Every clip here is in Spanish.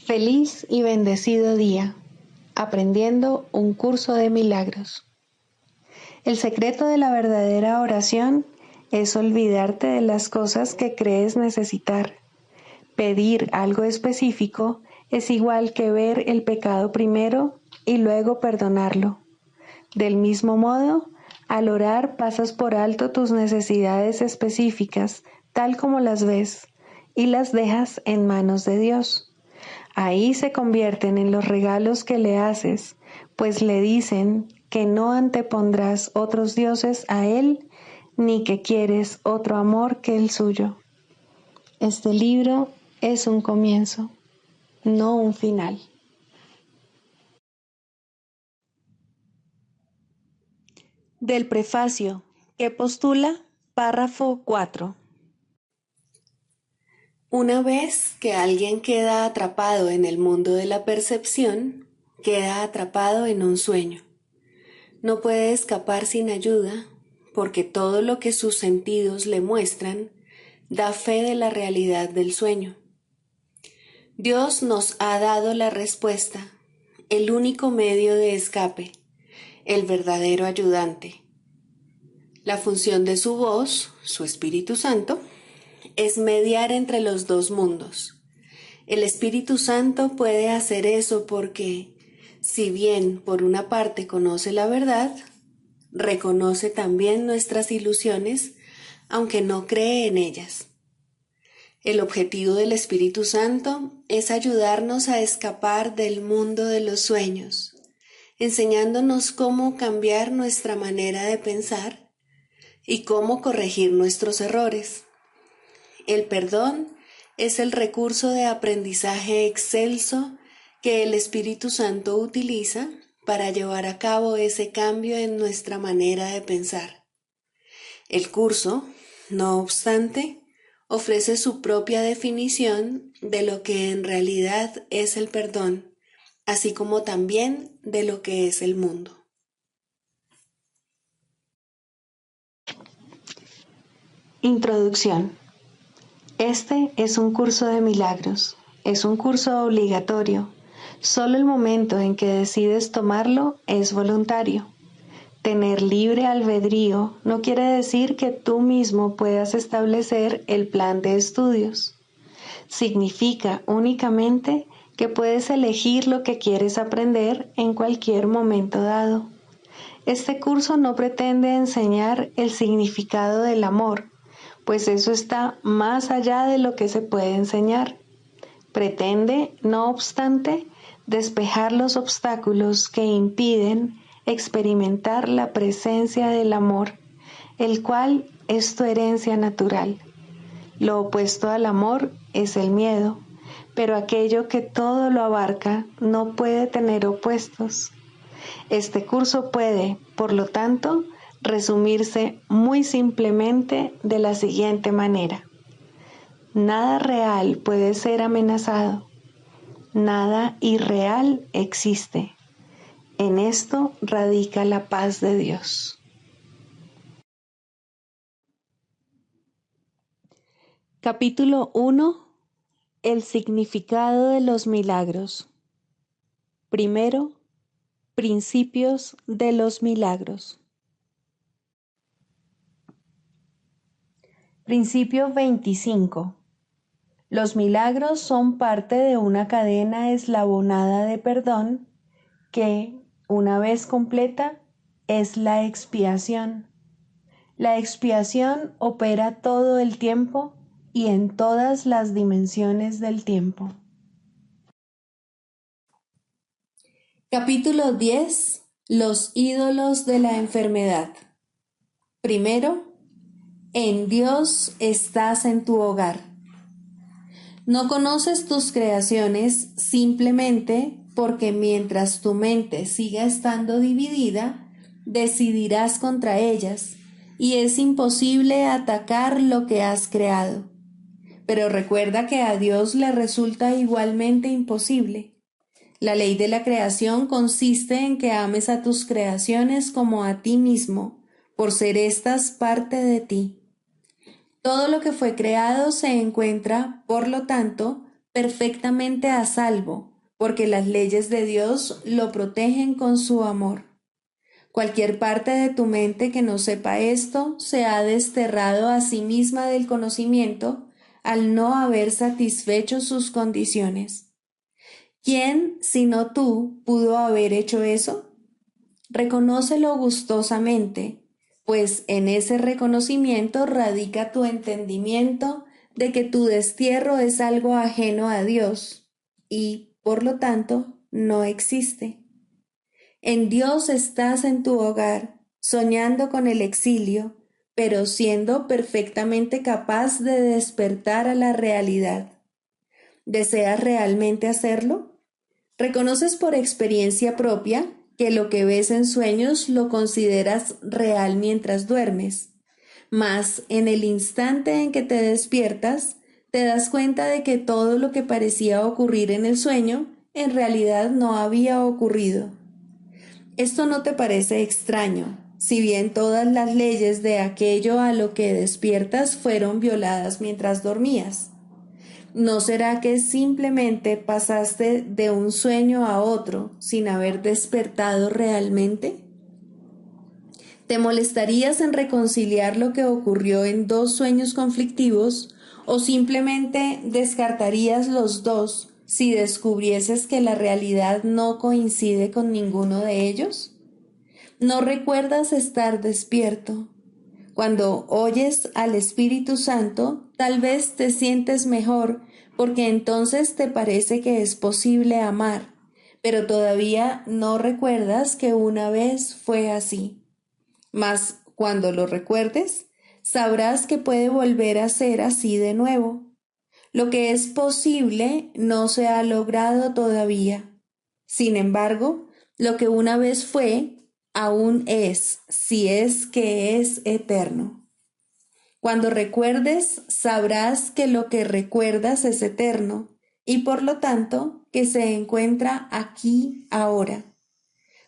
Feliz y bendecido día, aprendiendo un curso de milagros. El secreto de la verdadera oración es olvidarte de las cosas que crees necesitar. Pedir algo específico es igual que ver el pecado primero y luego perdonarlo. Del mismo modo, al orar pasas por alto tus necesidades específicas, tal como las ves, y las dejas en manos de Dios. Ahí se convierten en los regalos que le haces, pues le dicen que no antepondrás otros dioses a Él, ni que quieres otro amor que el suyo. Este libro es un comienzo, no un final. Del prefacio, que postula, párrafo 4. Una vez que alguien queda atrapado en el mundo de la percepción, queda atrapado en un sueño. No puede escapar sin ayuda, porque todo lo que sus sentidos le muestran da fe de la realidad del sueño. Dios nos ha dado la respuesta, el único medio de escape, el verdadero ayudante. La función de su voz, su Espíritu Santo, es mediar entre los dos mundos. El Espíritu Santo puede hacer eso porque, si bien por una parte conoce la verdad, reconoce también nuestras ilusiones, aunque no cree en ellas. El objetivo del Espíritu Santo es ayudarnos a escapar del mundo de los sueños, enseñándonos cómo cambiar nuestra manera de pensar y cómo corregir nuestros errores. El perdón es el recurso de aprendizaje excelso que el Espíritu Santo utiliza para llevar a cabo ese cambio en nuestra manera de pensar. El curso, no obstante, ofrece su propia definición de lo que en realidad es el perdón, así como también de lo que es el mundo. Introducción. Este es un curso de milagros, es un curso obligatorio. Solo el momento en que decides tomarlo es voluntario. Tener libre albedrío no quiere decir que tú mismo puedas establecer el plan de estudios. Significa únicamente que puedes elegir lo que quieres aprender en cualquier momento dado. Este curso no pretende enseñar el significado del amor, pues eso está más allá de lo que se puede enseñar. Pretende, no obstante, despejar los obstáculos que impiden experimentar la presencia del amor, el cual es tu herencia natural. Lo opuesto al amor es el miedo, pero aquello que todo lo abarca no puede tener opuestos. Este curso puede, por lo tanto, resumirse muy simplemente de la siguiente manera. Nada real puede ser amenazado. Nada irreal existe. En esto radica la paz de Dios. Capítulo 1. El significado de los milagros. Primero, principios de los milagros. Principio 25. Los milagros son parte de una cadena eslabonada de perdón que, una vez completa, es la expiación. La expiación opera todo el tiempo y en todas las dimensiones del tiempo. Capítulo 10. Los ídolos de la enfermedad. Primero, en Dios estás en tu hogar. No conoces tus creaciones simplemente porque mientras tu mente siga estando dividida, decidirás contra ellas y es imposible atacar lo que has creado. Pero recuerda que a Dios le resulta igualmente imposible. La ley de la creación consiste en que ames a tus creaciones como a ti mismo, por ser éstas parte de ti. Todo lo que fue creado se encuentra, por lo tanto, perfectamente a salvo, porque las leyes de Dios lo protegen con su amor. Cualquier parte de tu mente que no sepa esto se ha desterrado a sí misma del conocimiento al no haber satisfecho sus condiciones. ¿Quién, sino tú, pudo haber hecho eso? Reconócelo gustosamente, pues en ese reconocimiento radica tu entendimiento de que tu destierro es algo ajeno a Dios y, por lo tanto, no existe. En Dios estás en tu hogar, soñando con el exilio, pero siendo perfectamente capaz de despertar a la realidad. ¿Deseas realmente hacerlo? ¿Reconoces por experiencia propia que lo que ves en sueños lo consideras real mientras duermes? Mas en el instante en que te despiertas, te das cuenta de que todo lo que parecía ocurrir en el sueño, en realidad no había ocurrido. Esto no te parece extraño, si bien todas las leyes de aquello a lo que despiertas fueron violadas mientras dormías. ¿No será que simplemente pasaste de un sueño a otro sin haber despertado realmente? ¿Te molestarías en reconciliar lo que ocurrió en dos sueños conflictivos o simplemente descartarías los dos si descubrieses que la realidad no coincide con ninguno de ellos? ¿No recuerdas estar despierto? Cuando oyes al Espíritu Santo, tal vez te sientes mejor, porque entonces te parece que es posible amar, pero todavía no recuerdas que una vez fue así. Mas cuando lo recuerdes, sabrás que puede volver a ser así de nuevo. Lo que es posible no se ha logrado todavía. Sin embargo, lo que una vez fue, aún es, si es que es eterno. Cuando recuerdes, sabrás que lo que recuerdas es eterno y por lo tanto que se encuentra aquí ahora.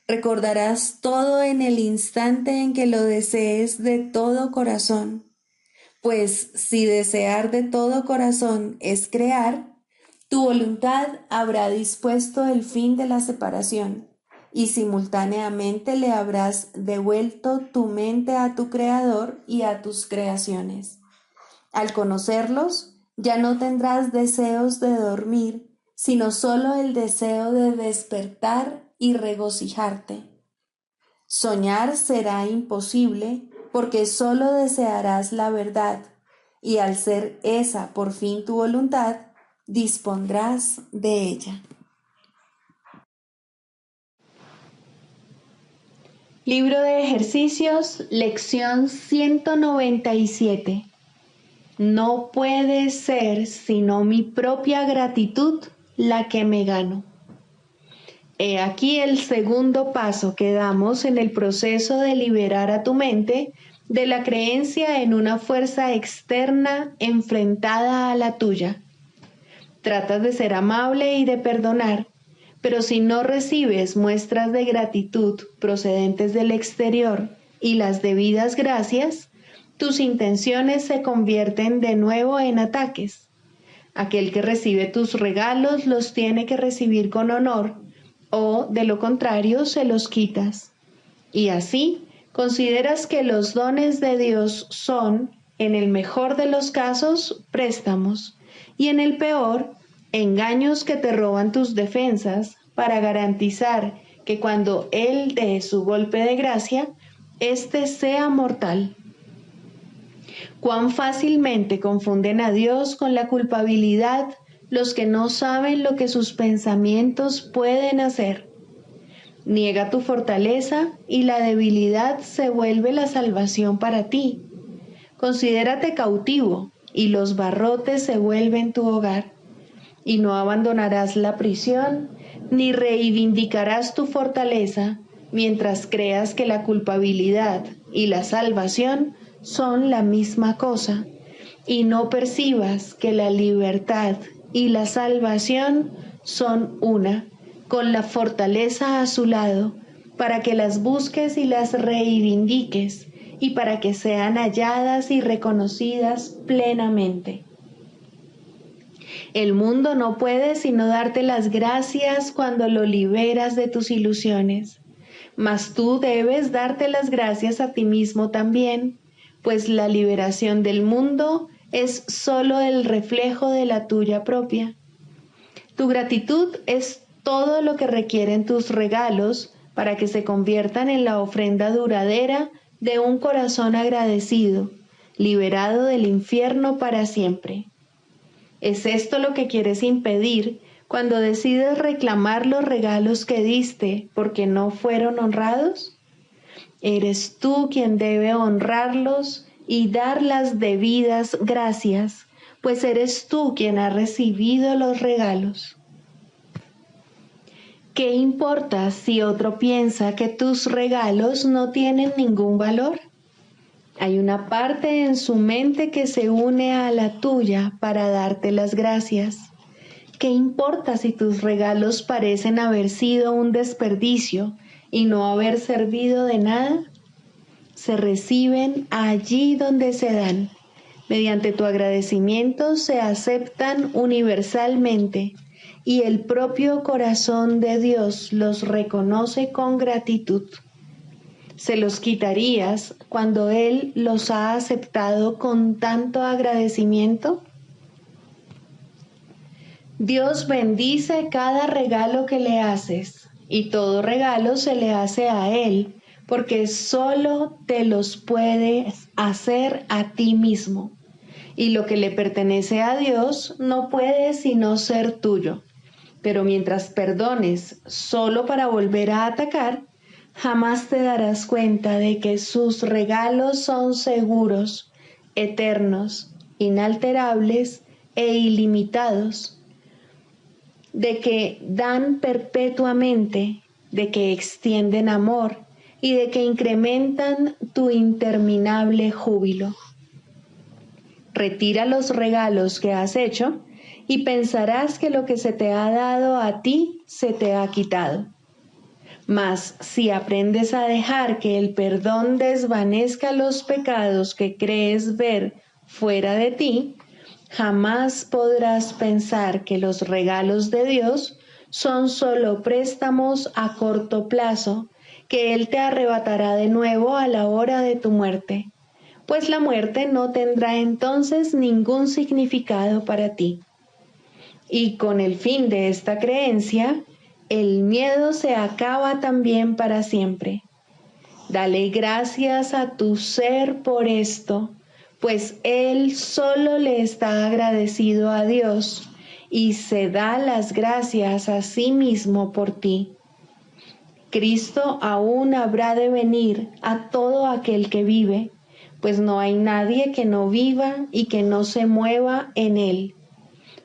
Recordarás todo en el instante en que lo desees de todo corazón, pues si desear de todo corazón es crear, tu voluntad habrá dispuesto el fin de la separación y simultáneamente le habrás devuelto tu mente a tu Creador y a tus creaciones. Al conocerlos, ya no tendrás deseos de dormir, sino solo el deseo de despertar y regocijarte. Soñar será imposible porque solo desearás la verdad, y al ser esa por fin tu voluntad, dispondrás de ella. Libro de ejercicios, lección 197. No puede ser sino mi propia gratitud la que me gano. He aquí el segundo paso que damos en el proceso de liberar a tu mente de la creencia en una fuerza externa enfrentada a la tuya. Tratas de ser amable y de perdonar, pero si no recibes muestras de gratitud procedentes del exterior y las debidas gracias, tus intenciones se convierten de nuevo en ataques. Aquel que recibe tus regalos los tiene que recibir con honor, o de lo contrario se los quitas. Y así consideras que los dones de Dios son, en el mejor de los casos, préstamos, y en el peor, engaños que te roban tus defensas para garantizar que cuando Él dé su golpe de gracia, éste sea mortal. Cuán fácilmente confunden a Dios con la culpabilidad los que no saben lo que sus pensamientos pueden hacer. Niega tu fortaleza y la debilidad se vuelve la salvación para ti. Considérate cautivo y los barrotes se vuelven tu hogar. Y no abandonarás la prisión ni reivindicarás tu fortaleza mientras creas que la culpabilidad y la salvación son la misma cosa, y no percibas que la libertad y la salvación son una, con la fortaleza a su lado, para que las busques y las reivindiques, y para que sean halladas y reconocidas plenamente. El mundo no puede sino darte las gracias cuando lo liberas de tus ilusiones. Mas tú debes darte las gracias a ti mismo también, pues la liberación del mundo es solo el reflejo de la tuya propia. Tu gratitud es todo lo que requieren tus regalos para que se conviertan en la ofrenda duradera de un corazón agradecido, liberado del infierno para siempre. ¿Es esto lo que quieres impedir cuando decides reclamar los regalos que diste porque no fueron honrados? Eres tú quien debe honrarlos y dar las debidas gracias, pues eres tú quien ha recibido los regalos. ¿Qué importa si otro piensa que tus regalos no tienen ningún valor? Hay una parte en su mente que se une a la tuya para darte las gracias. ¿Qué importa si tus regalos parecen haber sido un desperdicio y no haber servido de nada? Se reciben allí donde se dan. Mediante tu agradecimiento se aceptan universalmente y el propio corazón de Dios los reconoce con gratitud. ¿Se los quitarías cuando Él los ha aceptado con tanto agradecimiento? Dios bendice cada regalo que le haces, y todo regalo se le hace a Él, porque solo te los puedes hacer a ti mismo. Y lo que le pertenece a Dios no puede sino ser tuyo. Pero mientras perdones solo para volver a atacar, jamás te darás cuenta de que sus regalos son seguros, eternos, inalterables e ilimitados, de que dan perpetuamente, de que extienden amor y de que incrementan tu interminable júbilo. Retira los regalos que has hecho y pensarás que lo que se te ha dado a ti se te ha quitado. Mas si aprendes a dejar que el perdón desvanezca los pecados que crees ver fuera de ti, jamás podrás pensar que los regalos de Dios son solo préstamos a corto plazo que Él te arrebatará de nuevo a la hora de tu muerte, pues la muerte no tendrá entonces ningún significado para ti. Y con el fin de esta creencia, el miedo se acaba también para siempre. Dale gracias a tu ser por esto, pues Él solo le está agradecido a Dios y se da las gracias a sí mismo por ti. Cristo aún habrá de venir a todo aquel que vive, pues no hay nadie que no viva y que no se mueva en Él.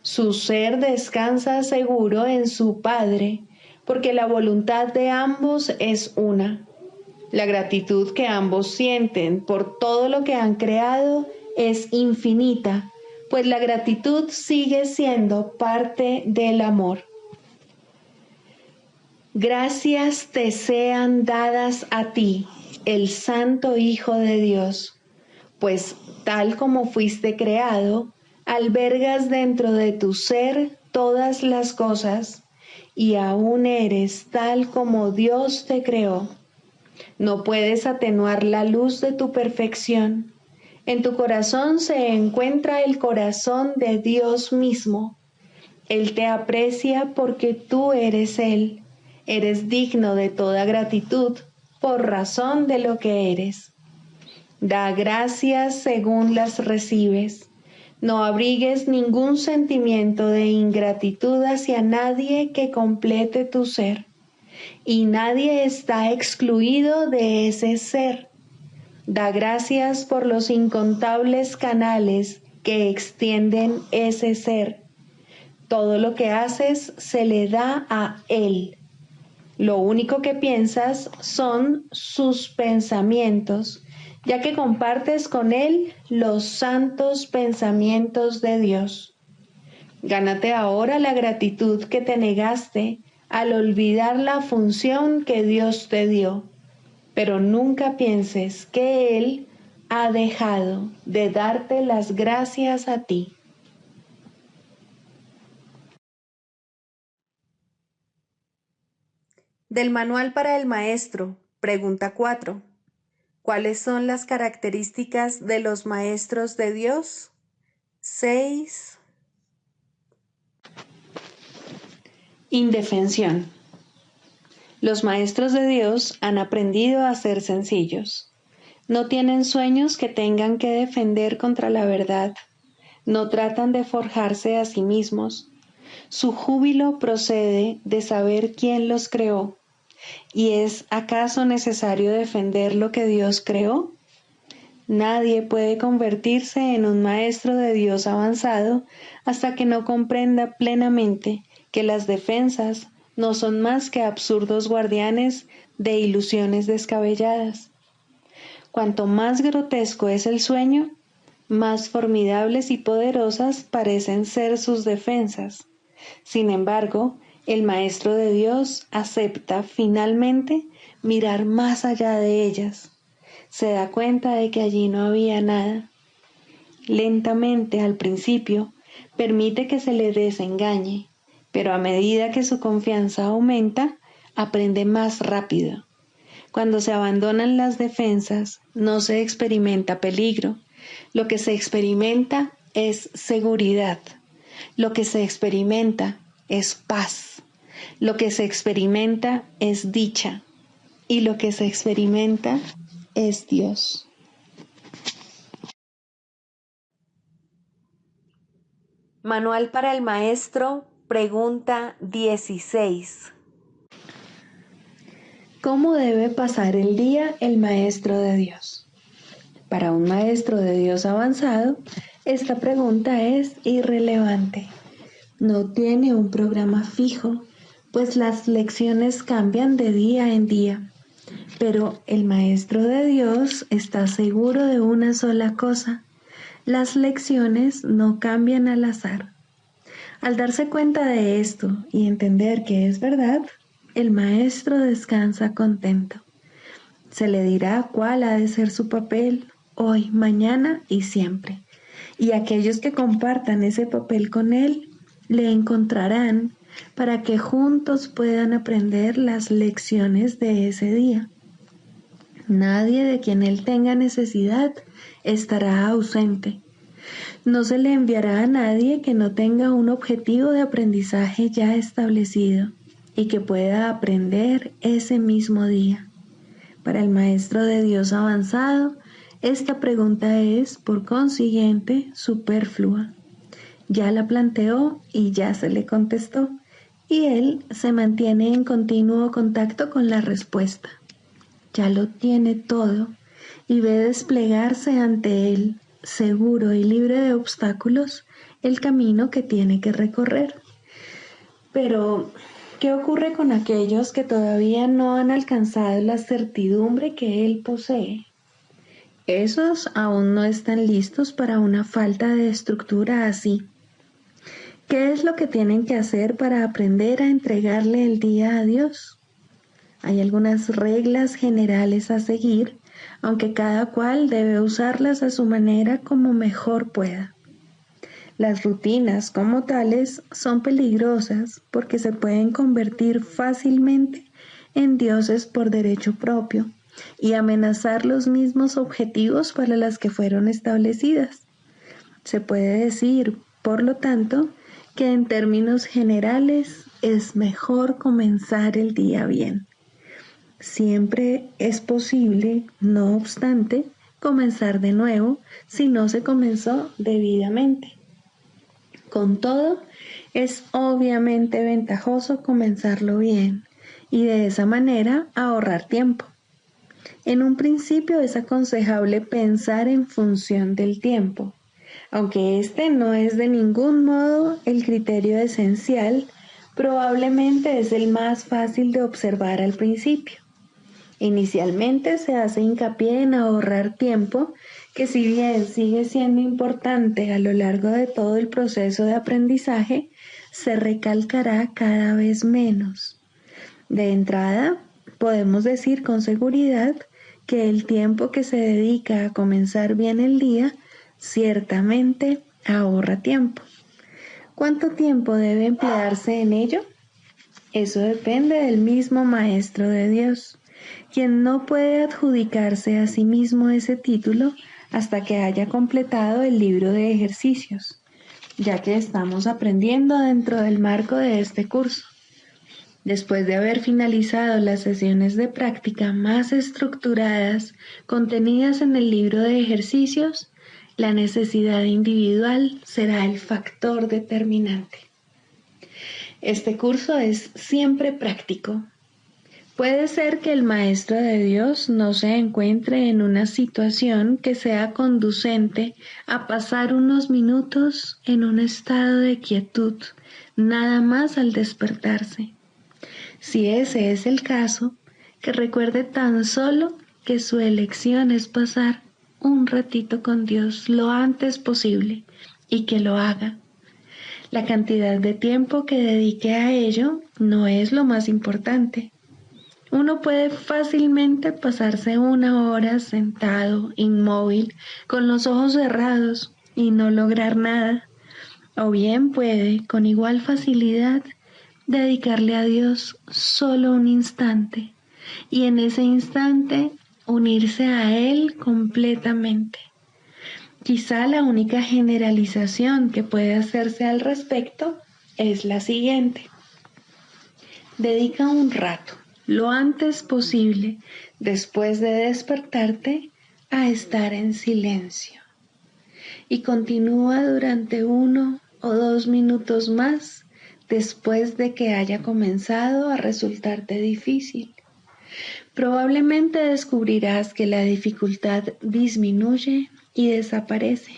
Su ser descansa seguro en su Padre, porque la voluntad de ambos es una. La gratitud que ambos sienten por todo lo que han creado es infinita, pues la gratitud sigue siendo parte del amor. Gracias te sean dadas a ti, el Santo Hijo de Dios, pues tal como fuiste creado, albergas dentro de tu ser todas las cosas, y aún eres tal como Dios te creó. No puedes atenuar la luz de tu perfección. En tu corazón se encuentra el corazón de Dios mismo. Él te aprecia porque tú eres Él. Eres digno de toda gratitud por razón de lo que eres. Da gracias según las recibes. No abrigues ningún sentimiento de ingratitud hacia nadie que complete tu ser. Y nadie está excluido de ese ser. Da gracias por los incontables canales que extienden ese ser. Todo lo que haces se le da a Él. Lo único que piensas son sus pensamientos, ya que compartes con Él los santos pensamientos de Dios. Gánate ahora la gratitud que te negaste al olvidar la función que Dios te dio, pero nunca pienses que Él ha dejado de darte las gracias a ti. Del manual para el maestro, pregunta 4. ¿Cuáles son las características de los maestros de Dios? 6. Indefensión. Los maestros de Dios han aprendido a ser sencillos. No tienen sueños que tengan que defender contra la verdad. No tratan de forjarse a sí mismos. Su júbilo procede de saber quién los creó. ¿Y es acaso necesario defender lo que Dios creó? Nadie puede convertirse en un maestro de Dios avanzado hasta que no comprenda plenamente que las defensas no son más que absurdos guardianes de ilusiones descabelladas. Cuanto más grotesco es el sueño, más formidables y poderosas parecen ser sus defensas. Sin embargo, el Maestro de Dios acepta finalmente mirar más allá de ellas. Se da cuenta de que allí no había nada. Lentamente, al principio, permite que se le desengañe, pero a medida que su confianza aumenta, aprende más rápido. Cuando se abandonan las defensas, no se experimenta peligro. Lo que se experimenta es seguridad. Lo que se experimenta es paz. Lo que se experimenta es dicha. Y lo que se experimenta es Dios. Manual para el maestro, pregunta 16. ¿Cómo debe pasar el día el maestro de Dios? Para un maestro de Dios avanzado, esta pregunta es irrelevante. No tiene un programa fijo, pues las lecciones cambian de día en día. Pero el maestro de Dios está seguro de una sola cosa: las lecciones no cambian al azar. Al darse cuenta de esto y entender que es verdad, el maestro descansa contento. Se le dirá cuál ha de ser su papel hoy, mañana y siempre. Y aquellos que compartan ese papel con él le encontrarán para que juntos puedan aprender las lecciones de ese día. Nadie de quien él tenga necesidad estará ausente. No se le enviará a nadie que no tenga un objetivo de aprendizaje ya establecido y que pueda aprender ese mismo día. Para el maestro de Dios avanzado, esta pregunta es, por consiguiente, superflua. Ya la planteó y ya se le contestó, y él se mantiene en continuo contacto con la respuesta. Ya lo tiene todo y ve desplegarse ante él, seguro y libre de obstáculos, el camino que tiene que recorrer. Pero, ¿qué ocurre con aquellos que todavía no han alcanzado la certidumbre que él posee? Esos aún no están listos para una falta de estructura así. ¿Qué es lo que tienen que hacer para aprender a entregarle el día a Dios? Hay algunas reglas generales a seguir, aunque cada cual debe usarlas a su manera como mejor pueda. Las rutinas como tales son peligrosas porque se pueden convertir fácilmente en dioses por derecho propio y amenazar los mismos objetivos para los que fueron establecidas. Se puede decir, por lo tanto, que en términos generales es mejor comenzar el día bien. Siempre es posible, no obstante, comenzar de nuevo si no se comenzó debidamente. Con todo, es obviamente ventajoso comenzarlo bien y de esa manera ahorrar tiempo. En un principio es aconsejable pensar en función del tiempo, aunque este no es de ningún modo el criterio esencial, probablemente es el más fácil de observar al principio. Inicialmente se hace hincapié en ahorrar tiempo, que si bien sigue siendo importante a lo largo de todo el proceso de aprendizaje, se recalcará cada vez menos. De entrada, podemos decir con seguridad que el tiempo que se dedica a comenzar bien el día ciertamente ahorra tiempo. ¿Cuánto tiempo debe emplearse en ello? Eso depende del mismo Maestro de Dios, quien no puede adjudicarse a sí mismo ese título hasta que haya completado el libro de ejercicios, ya que estamos aprendiendo dentro del marco de este curso. Después de haber finalizado las sesiones de práctica más estructuradas contenidas en el libro de ejercicios, la necesidad individual será el factor determinante. Este curso es siempre práctico. Puede ser que el Maestro de Dios no se encuentre en una situación que sea conducente a pasar unos minutos en un estado de quietud, nada más al despertarse. Si ese es el caso, que recuerde tan solo que su elección es pasar un ratito con Dios lo antes posible y que lo haga. La cantidad de tiempo que dedique a ello no es lo más importante. Uno puede fácilmente pasarse 1 hora sentado, inmóvil, con los ojos cerrados y no lograr nada. O bien puede, con igual facilidad, dedicarle a Dios solo un instante y en ese instante unirse a Él completamente. Quizá la única generalización que puede hacerse al respecto es la siguiente. Dedica un rato, lo antes posible, después de despertarte, a estar en silencio. Y continúa durante 1 o 2 minutos más después de que haya comenzado a resultarte difícil. Probablemente descubrirás que la dificultad disminuye y desaparece.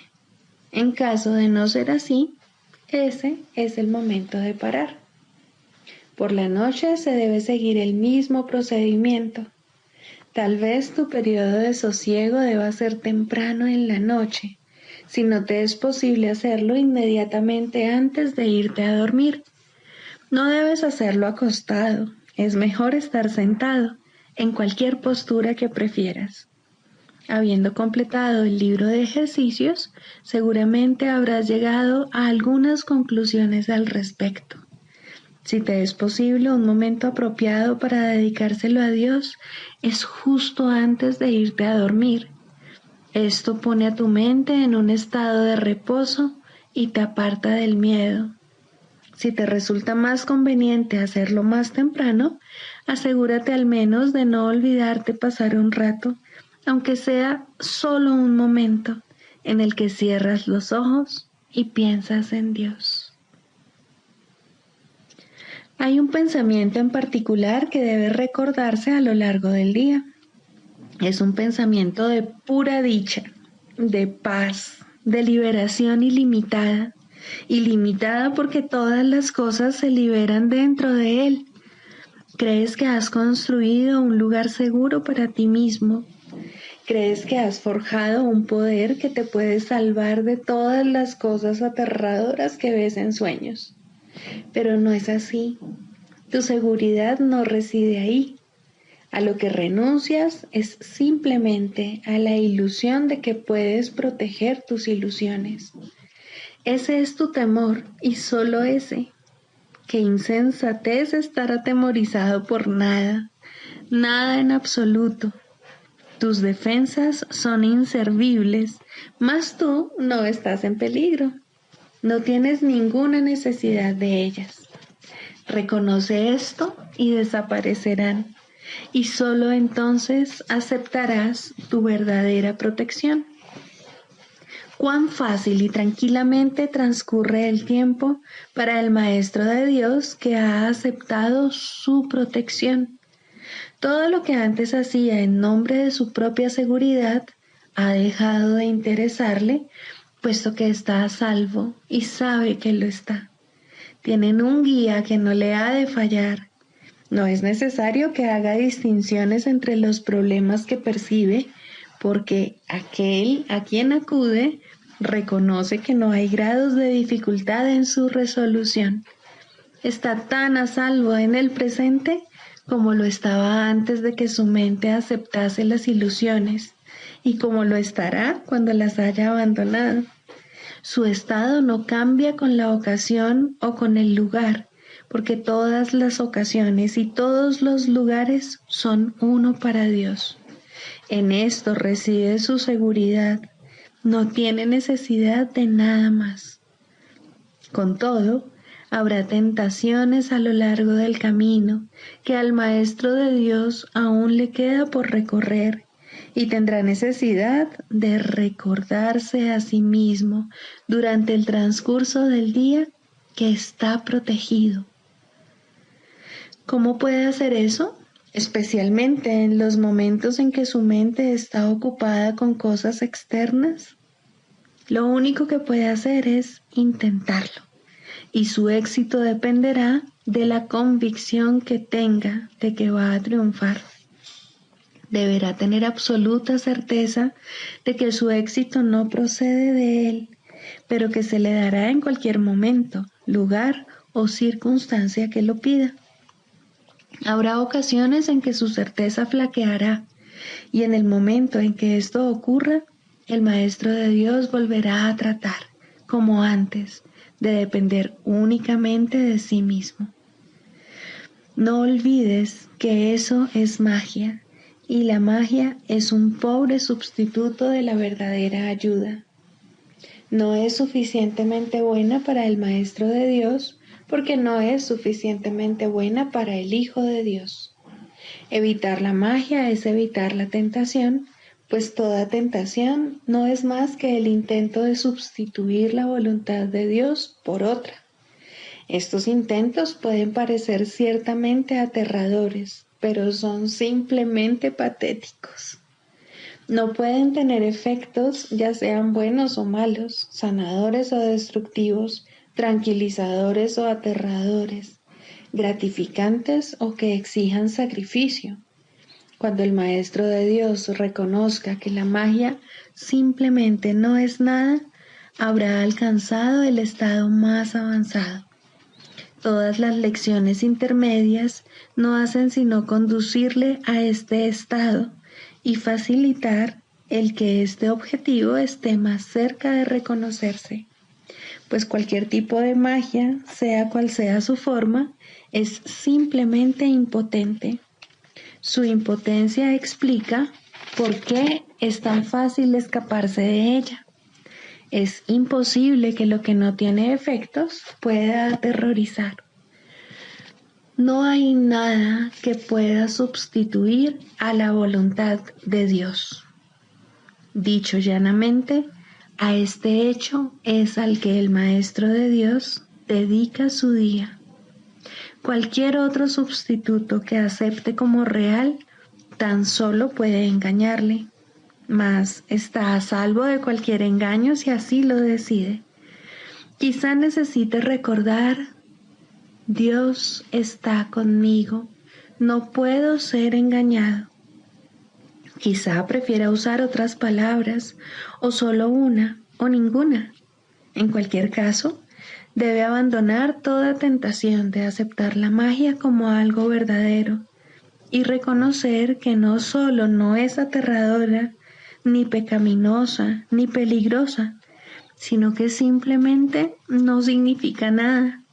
En caso de no ser así, ese es el momento de parar. Por la noche se debe seguir el mismo procedimiento. Tal vez tu periodo de sosiego deba ser temprano en la noche, si no te es posible hacerlo inmediatamente antes de irte a dormir. No debes hacerlo acostado, es mejor estar sentado, en cualquier postura que prefieras. Habiendo completado el libro de ejercicios, seguramente habrás llegado a algunas conclusiones al respecto. Si te es posible, un momento apropiado para dedicárselo a Dios es justo antes de irte a dormir. Esto pone a tu mente en un estado de reposo y te aparta del miedo. Si te resulta más conveniente hacerlo más temprano, asegúrate al menos de no olvidarte pasar un rato, aunque sea solo un momento, en el que cierras los ojos y piensas en Dios. Hay un pensamiento en particular que debe recordarse a lo largo del día. Es un pensamiento de pura dicha, de paz, de liberación ilimitada. Ilimitada porque todas las cosas se liberan dentro de él. Crees que has construido un lugar seguro para ti mismo. Crees que has forjado un poder que te puede salvar de todas las cosas aterradoras que ves en sueños. Pero no es así. Tu seguridad no reside ahí. A lo que renuncias es simplemente a la ilusión de que puedes proteger tus ilusiones. Ese es tu temor y solo ese. Qué insensatez estar atemorizado por nada, nada en absoluto. Tus defensas son inservibles, mas tú no estás en peligro. No tienes ninguna necesidad de ellas. Reconoce esto y desaparecerán, y solo entonces aceptarás tu verdadera protección. Cuán fácil y tranquilamente transcurre el tiempo para el Maestro de Dios que ha aceptado su protección. Todo lo que antes hacía en nombre de su propia seguridad ha dejado de interesarle, puesto que está a salvo y sabe que lo está. Tienen un guía que no le ha de fallar. No es necesario que haga distinciones entre los problemas que percibe, porque aquel a quien acude reconoce que no hay grados de dificultad en su resolución. Está tan a salvo en el presente como lo estaba antes de que su mente aceptase las ilusiones, y como lo estará cuando las haya abandonado. Su estado no cambia con la ocasión o con el lugar, porque todas las ocasiones y todos los lugares son uno para Dios. En esto reside su seguridad, no tiene necesidad de nada más. Con todo, habrá tentaciones a lo largo del camino que al Maestro de Dios aún le queda por recorrer y tendrá necesidad de recordarse a sí mismo durante el transcurso del día que está protegido. ¿Cómo puede hacer eso? Especialmente en los momentos en que su mente está ocupada con cosas externas. Lo único que puede hacer es intentarlo, y su éxito dependerá de la convicción que tenga de que va a triunfar. Deberá tener absoluta certeza de que su éxito no procede de él, pero que se le dará en cualquier momento, lugar o circunstancia que lo pida. Habrá ocasiones en que su certeza flaqueará, y en el momento en que esto ocurra, el Maestro de Dios volverá a tratar, como antes, de depender únicamente de sí mismo. No olvides que eso es magia, y la magia es un pobre sustituto de la verdadera ayuda. No es suficientemente buena para el Maestro de Dios, porque no es suficientemente buena para el Hijo de Dios. Evitar la magia es evitar la tentación, pues toda tentación no es más que el intento de sustituir la voluntad de Dios por otra. Estos intentos pueden parecer ciertamente aterradores, pero son simplemente patéticos. No pueden tener efectos, ya sean buenos o malos, sanadores o destructivos, tranquilizadores o aterradores, gratificantes o que exijan sacrificio. Cuando el Maestro de Dios reconozca que la magia simplemente no es nada, habrá alcanzado el estado más avanzado. Todas las lecciones intermedias no hacen sino conducirle a este estado y facilitar el que este objetivo esté más cerca de reconocerse, pues cualquier tipo de magia, sea cual sea su forma, es simplemente impotente. Su impotencia explica por qué es tan fácil escaparse de ella. Es imposible que lo que no tiene efectos pueda aterrorizar. No hay nada que pueda sustituir a la voluntad de Dios. Dicho llanamente, a este hecho es al que el Maestro de Dios dedica su día. Cualquier otro sustituto que acepte como real tan solo puede engañarle, mas está a salvo de cualquier engaño si así lo decide. Quizá necesite recordar: Dios está conmigo, no puedo ser engañado. Quizá prefiera usar otras palabras, o solo una, o ninguna. En cualquier caso, debe abandonar toda tentación de aceptar la magia como algo verdadero y reconocer que no solo no es aterradora, ni pecaminosa, ni peligrosa, sino que simplemente no significa nada.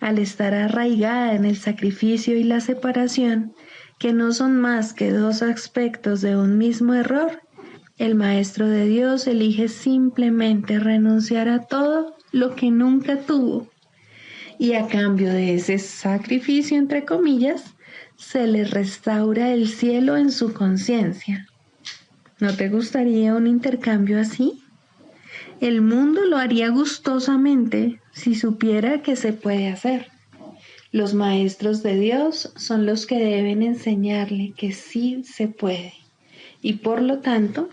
Al estar arraigada en el sacrificio y la separación, que no son más que dos aspectos de un mismo error, el Maestro de Dios elige simplemente renunciar a todo lo que nunca tuvo, y a cambio de ese sacrificio, entre comillas, se le restaura el cielo en su conciencia. ¿No te gustaría un intercambio así? El mundo lo haría gustosamente si supiera que se puede hacer. Los maestros de Dios son los que deben enseñarle que sí se puede, y por lo tanto,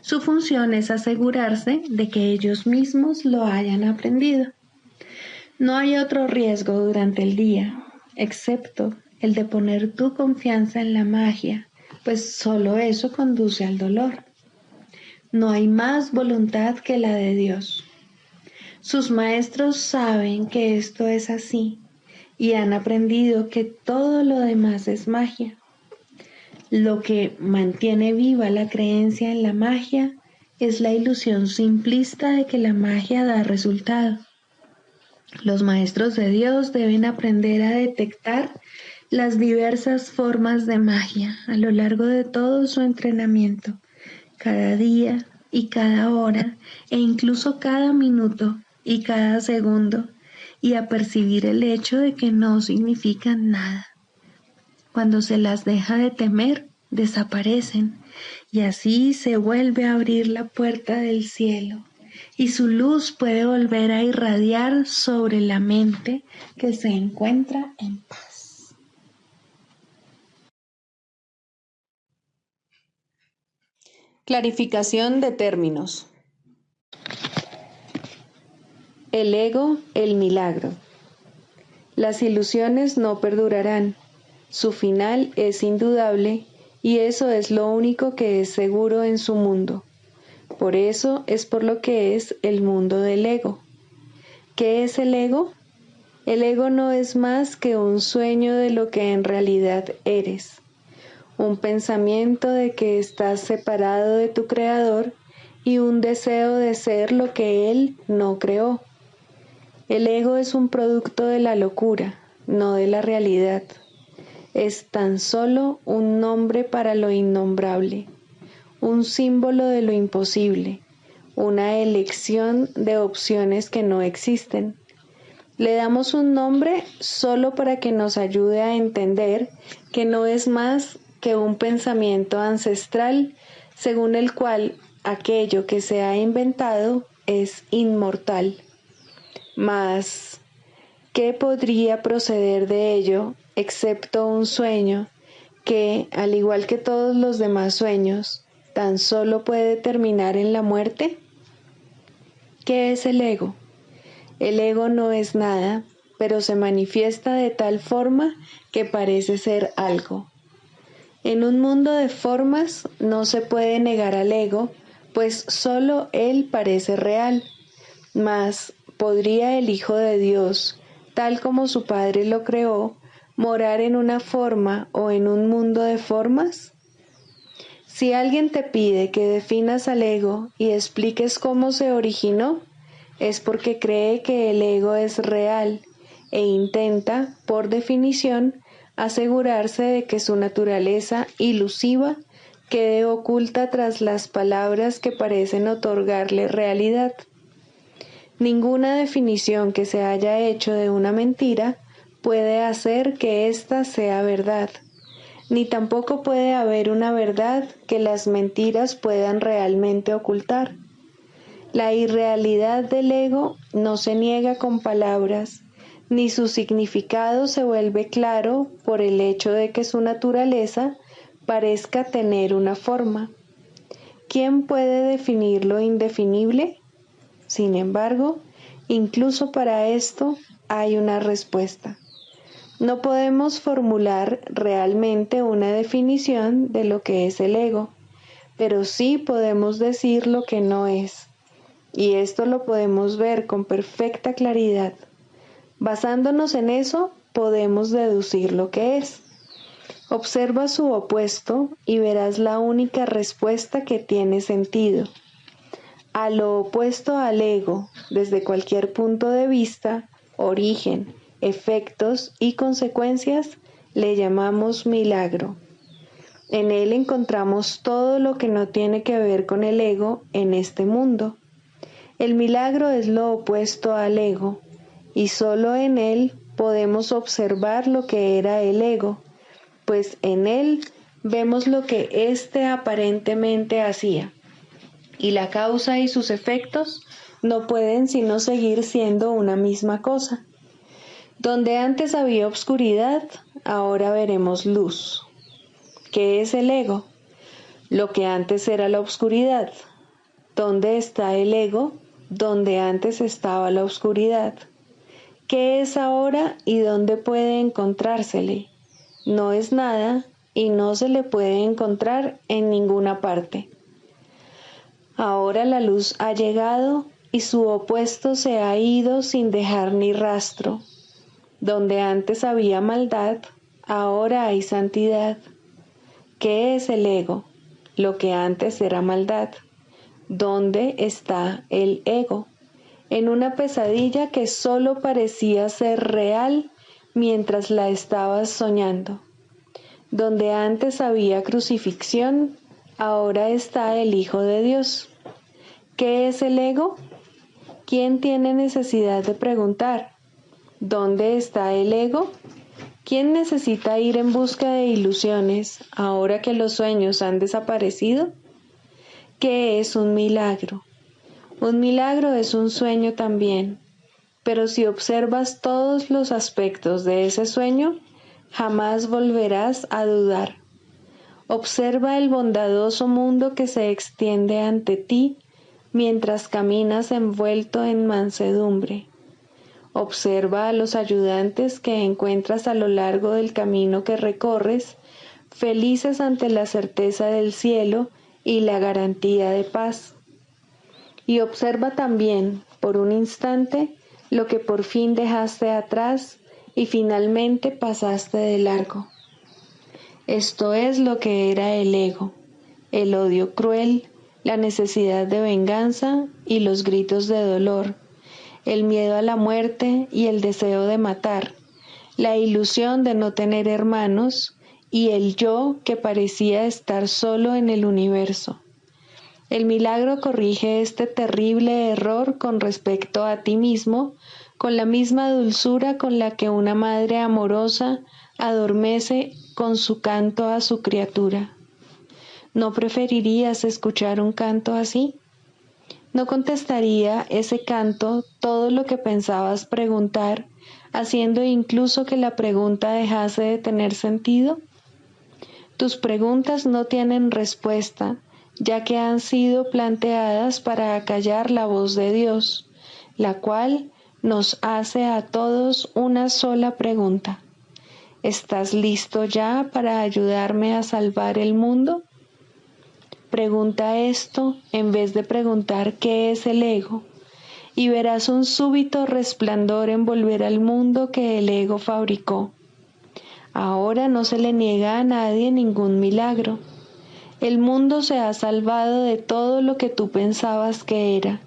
su función es asegurarse de que ellos mismos lo hayan aprendido. No hay otro riesgo durante el día, excepto el de poner tu confianza en la magia, pues solo eso conduce al dolor. No hay más voluntad que la de Dios. Sus maestros saben que esto es así y han aprendido que todo lo demás es magia. Lo que mantiene viva la creencia en la magia es la ilusión simplista de que la magia da resultado. Los maestros de Dios deben aprender a detectar las diversas formas de magia a lo largo de todo su entrenamiento, cada día y cada hora, e incluso cada minuto y cada segundo, y a percibir el hecho de que no significan nada. Cuando se las deja de temer, desaparecen, y así se vuelve a abrir la puerta del cielo, y su luz puede volver a irradiar sobre la mente que se encuentra en paz. Clarificación de términos. El ego, el milagro. Las ilusiones no perdurarán. Su final es indudable y eso es lo único que es seguro en su mundo. Por eso es por lo que es el mundo del ego. ¿Qué es el ego? El ego no es más que un sueño de lo que en realidad eres, un pensamiento de que estás separado de tu creador y un deseo de ser lo que él no creó. El ego es un producto de la locura, no de la realidad. Es tan solo un nombre para lo innombrable, un símbolo de lo imposible, una elección de opciones que no existen. Le damos un nombre solo para que nos ayude a entender que no es más que un pensamiento ancestral según el cual aquello que se ha inventado es inmortal. Mas, ¿qué podría proceder de ello excepto un sueño que, al igual que todos los demás sueños, tan solo puede terminar en la muerte? ¿Qué es el ego? El ego no es nada, pero se manifiesta de tal forma que parece ser algo. En un mundo de formas no se puede negar al ego, pues solo él parece real. Mas, ¿podría el Hijo de Dios, tal como su Padre lo creó, morar en una forma o en un mundo de formas? Si alguien te pide que definas al ego y expliques cómo se originó, es porque cree que el ego es real e intenta, por definición, asegurarse de que su naturaleza ilusiva quede oculta tras las palabras que parecen otorgarle realidad. Ninguna definición que se haya hecho de una mentira puede hacer que ésta sea verdad, ni tampoco puede haber una verdad que las mentiras puedan realmente ocultar. La irrealidad del ego no se niega con palabras, ni su significado se vuelve claro por el hecho de que su naturaleza parezca tener una forma. ¿Quién puede definir lo indefinible? Sin embargo, incluso para esto hay una respuesta. No podemos formular realmente una definición de lo que es el ego, pero sí podemos decir lo que no es. Y esto lo podemos ver con perfecta claridad. Basándonos en eso, podemos deducir lo que es. Observa su opuesto y verás la única respuesta que tiene sentido. A lo opuesto al ego, desde cualquier punto de vista, origen, efectos y consecuencias, le llamamos milagro. En él encontramos todo lo que no tiene que ver con el ego en este mundo. El milagro es lo opuesto al ego, y solo en él podemos observar lo que era el ego, pues en él vemos lo que éste aparentemente hacía, y la causa y sus efectos no pueden sino seguir siendo una misma cosa. Donde antes había obscuridad, ahora veremos luz. ¿Qué es el ego? Lo que antes era la obscuridad. ¿Dónde está el ego? Donde antes estaba la oscuridad. ¿Qué es ahora y dónde puede encontrársele? No es nada y no se le puede encontrar en ninguna parte. Ahora la luz ha llegado y su opuesto se ha ido sin dejar ni rastro. Donde antes había maldad, ahora hay santidad. ¿Qué es el ego? Lo que antes era maldad. ¿Dónde está el ego? en una pesadilla que solo parecía ser real mientras la estabas soñando. Donde antes había crucifixión, ahora está el Hijo de Dios. ¿Qué es el ego? ¿Quién tiene necesidad de preguntar? ¿Dónde está el ego? ¿Quién necesita ir en busca de ilusiones ahora que los sueños han desaparecido? ¿Qué es un milagro? Un milagro es un sueño también, pero si observas todos los aspectos de ese sueño, jamás volverás a dudar. Observa el bondadoso mundo que se extiende ante ti mientras caminas envuelto en mansedumbre. Observa a los ayudantes que encuentras a lo largo del camino que recorres, felices ante la certeza del cielo y la garantía de paz. Y observa también, por un instante, lo que por fin dejaste atrás y finalmente pasaste de largo. Esto es lo que era el ego, el odio cruel, la necesidad de venganza y los gritos de dolor, el miedo a la muerte y el deseo de matar, la ilusión de no tener hermanos y el yo que parecía estar solo en el universo. El milagro corrige este terrible error con respecto a ti mismo, con la misma dulzura con la que una madre amorosa adormece con su canto a su criatura. ¿No preferirías escuchar un canto así? ¿No contestaría ese canto todo lo que pensabas preguntar, haciendo incluso que la pregunta dejase de tener sentido? Tus preguntas no tienen respuesta, ya que han sido planteadas para acallar la voz de Dios, la cual nos hace a todos una sola pregunta. ¿Estás listo ya para ayudarme a salvar el mundo? Pregunta esto en vez de preguntar qué es el ego, y verás un súbito resplandor envolver al mundo que el ego fabricó. Ahora no se le niega a nadie ningún milagro. El mundo se ha salvado de todo lo que tú pensabas que era,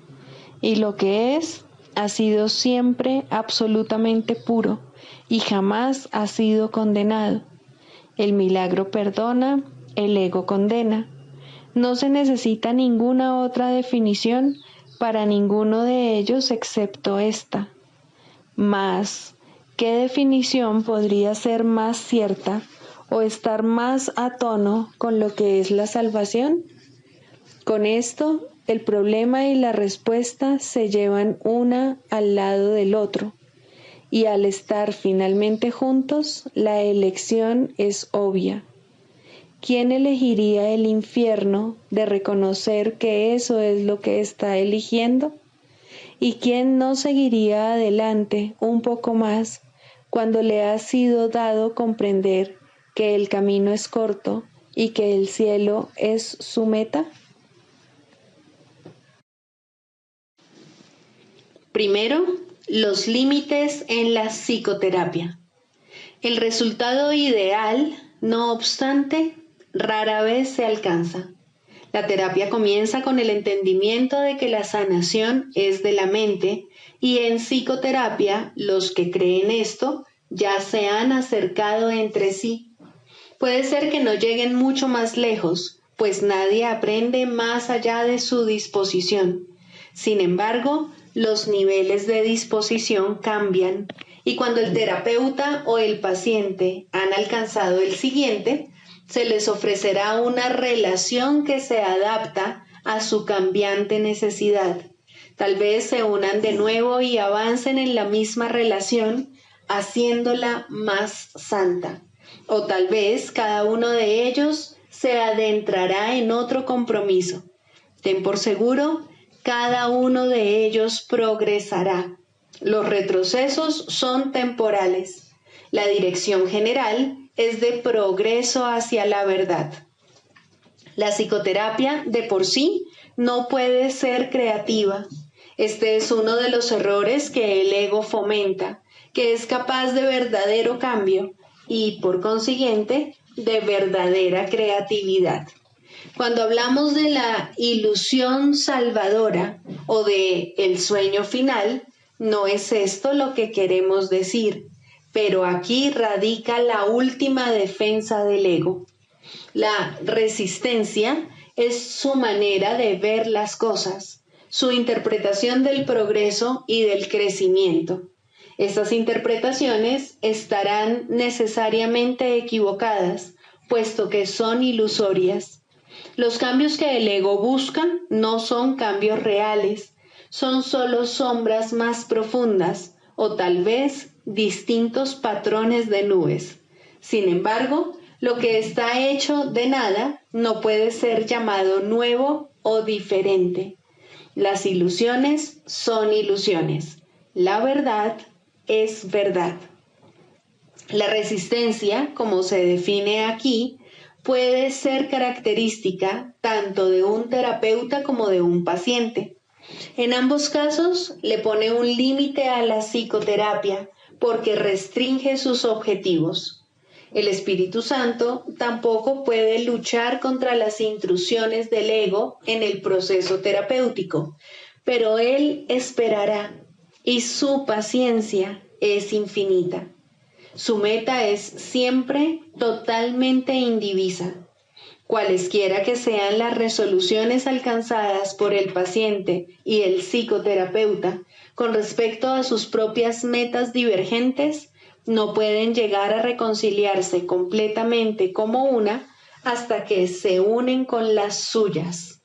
y lo que es ha sido siempre absolutamente puro y jamás ha sido condenado. El milagro perdona, el ego condena. No se necesita ninguna otra definición para ninguno de ellos excepto esta. Mas, ¿qué definición podría ser más cierta o estar más a tono con lo que es la salvación? Con esto, el problema y la respuesta se llevan una al lado del otro, y al estar finalmente juntos, la elección es obvia. ¿Quién elegiría el infierno de reconocer que eso es lo que está eligiendo? ¿Y quién no seguiría adelante un poco más cuando le ha sido dado comprender que el camino es corto y que el cielo es su meta? Primero, los límites en la psicoterapia. El resultado ideal, no obstante, rara vez se alcanza. La terapia comienza con el entendimiento de que la sanación es de la mente y en psicoterapia los que creen esto ya se han acercado entre sí. Puede ser que no lleguen mucho más lejos, pues nadie aprende más allá de su disposición. Sin embargo, los niveles de disposición cambian y cuando el terapeuta o el paciente han alcanzado el siguiente, se les ofrecerá una relación que se adapta a su cambiante necesidad. Tal vez se unan de nuevo y avancen en la misma relación, haciéndola más santa. O tal vez cada uno de ellos se adentrará en otro compromiso. Ten por seguro, cada uno de ellos progresará. Los retrocesos son temporales. La dirección general es de progreso hacia la verdad. La psicoterapia de por sí no puede ser creativa. Este es uno de los errores que el ego fomenta, que es capaz de verdadero cambio y, por consiguiente, de verdadera creatividad. Cuando hablamos de la ilusión salvadora o de el sueño final, no es esto lo que queremos decir, pero aquí radica la última defensa del ego. La resistencia es su manera de ver las cosas, su interpretación del progreso y del crecimiento. Estas interpretaciones estarán necesariamente equivocadas, puesto que son ilusorias. Los cambios que el ego busca no son cambios reales, son solo sombras más profundas o tal vez distintos patrones de nubes. Sin embargo, lo que está hecho de nada no puede ser llamado nuevo o diferente. Las ilusiones son ilusiones. La verdad es verdad. La resistencia, como se define aquí, puede ser característica tanto de un terapeuta como de un paciente. En ambos casos, le pone un límite a la psicoterapia porque restringe sus objetivos. El Espíritu Santo tampoco puede luchar contra las intrusiones del ego en el proceso terapéutico, pero Él esperará y su paciencia es infinita. Su meta es siempre totalmente indivisa. Cualesquiera que sean las resoluciones alcanzadas por el paciente y el psicoterapeuta con respecto a sus propias metas divergentes, no pueden llegar a reconciliarse completamente como una hasta que se unen con las suyas.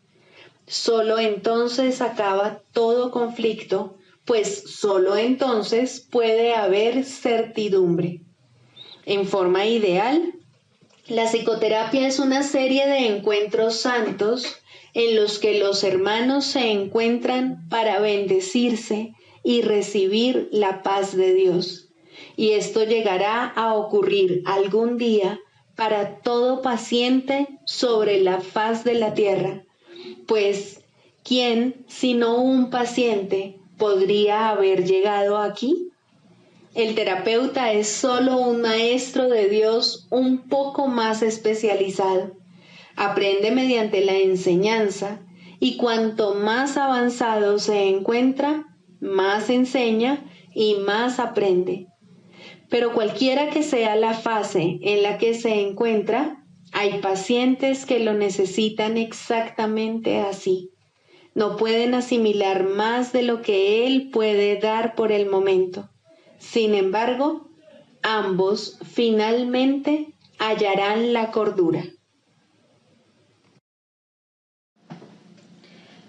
Solo entonces acaba todo conflicto, pues solo entonces puede haber certidumbre. En forma ideal, la psicoterapia es una serie de encuentros santos en los que los hermanos se encuentran para bendecirse y recibir la paz de Dios. Y esto llegará a ocurrir algún día para todo paciente sobre la faz de la tierra, pues ¿quién, sino un paciente, podría haber llegado aquí? El terapeuta es solo un maestro de Dios un poco más especializado. Aprende mediante la enseñanza y cuanto más avanzado se encuentra, más enseña y más aprende. Pero cualquiera que sea la fase en la que se encuentra, hay pacientes que lo necesitan exactamente así. No pueden asimilar más de lo que él puede dar por el momento. Sin embargo, ambos finalmente hallarán la cordura.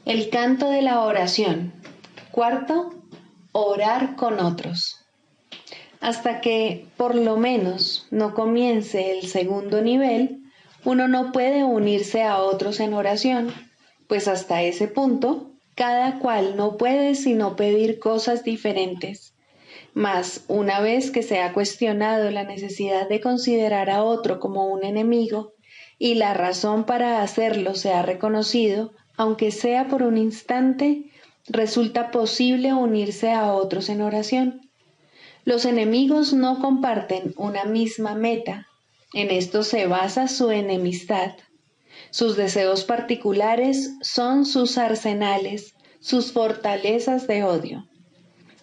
El canto de la oración. Cuarto, orar con otros. Hasta que, por lo menos, no comience el segundo nivel, uno no puede unirse a otros en oración, pues hasta ese punto, cada cual no puede sino pedir cosas diferentes. Mas, una vez que se ha cuestionado la necesidad de considerar a otro como un enemigo, y la razón para hacerlo se ha reconocido, aunque sea por un instante, resulta posible unirse a otros en oración. Los enemigos no comparten una misma meta. En esto se basa su enemistad. Sus deseos particulares son sus arsenales, sus fortalezas de odio.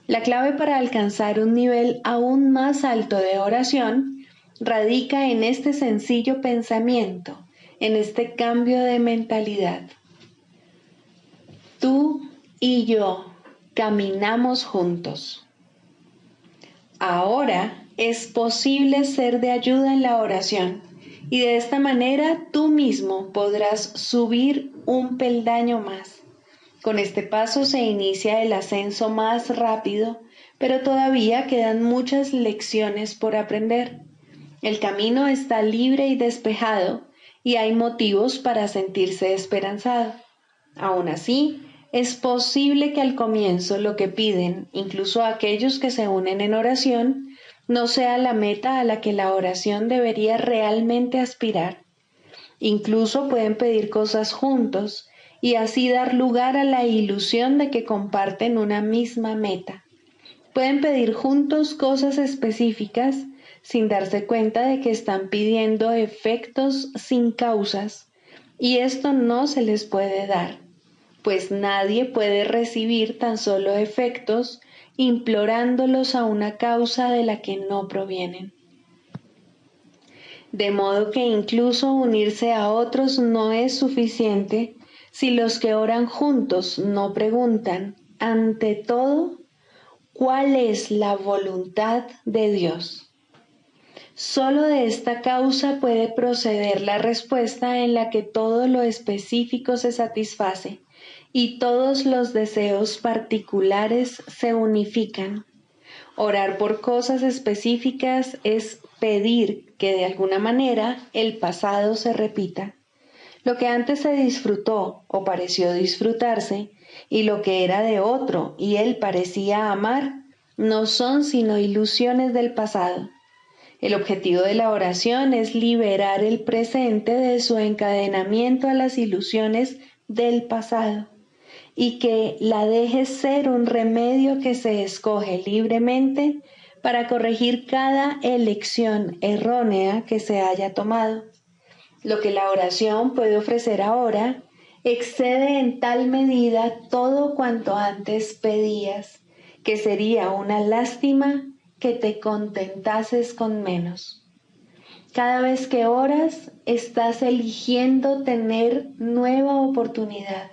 La clave para alcanzar un nivel aún más alto de oración radica en este sencillo pensamiento, en este cambio de mentalidad. Tú y yo caminamos juntos. Ahora es posible ser de ayuda en la oración y de esta manera tú mismo podrás subir un peldaño más. Con este paso se inicia el ascenso más rápido, pero todavía quedan muchas lecciones por aprender. El camino está libre y despejado y hay motivos para sentirse esperanzado. Aún así, es posible que al comienzo lo que piden, incluso aquellos que se unen en oración, no sea la meta a la que la oración debería realmente aspirar. Incluso pueden pedir cosas juntos y así dar lugar a la ilusión de que comparten una misma meta. Pueden pedir juntos cosas específicas sin darse cuenta de que están pidiendo efectos sin causas, y esto no se les puede dar, pues nadie puede recibir tan solo efectos implorándolos a una causa de la que no provienen. De modo que incluso unirse a otros no es suficiente si los que oran juntos no preguntan, ante todo, ¿cuál es la voluntad de Dios? Solo de esta causa puede proceder la respuesta en la que todo lo específico se satisface y todos los deseos particulares se unifican. Orar por cosas específicas es pedir que de alguna manera el pasado se repita. Lo que antes se disfrutó o pareció disfrutarse, y lo que era de otro y él parecía amar, no son sino ilusiones del pasado. El objetivo de la oración es liberar el presente de su encadenamiento a las ilusiones del pasado y que la deje ser un remedio que se escoge libremente para corregir cada elección errónea que se haya tomado. Lo que la oración puede ofrecer ahora excede en tal medida todo cuanto antes pedías, que sería una lástima que te contentases con menos. Cada vez que oras, estás eligiendo tener nueva oportunidad.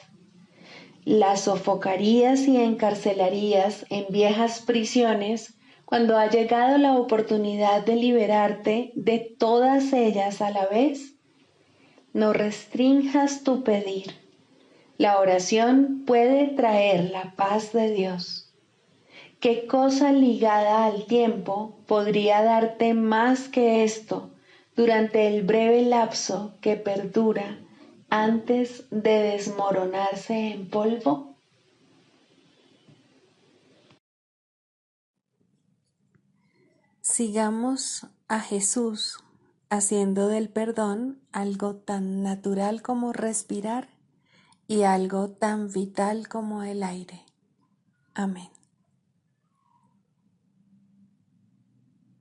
La sofocarías y encarcelarías en viejas prisiones cuando ha llegado la oportunidad de liberarte de todas ellas a la vez. No restrinjas tu pedir. La oración puede traer la paz de Dios. ¿Qué cosa ligada al tiempo podría darte más que esto durante el breve lapso que perdura antes de desmoronarse en polvo? Sigamos a Jesús haciendo del perdón algo tan natural como respirar y algo tan vital como el aire. Amén.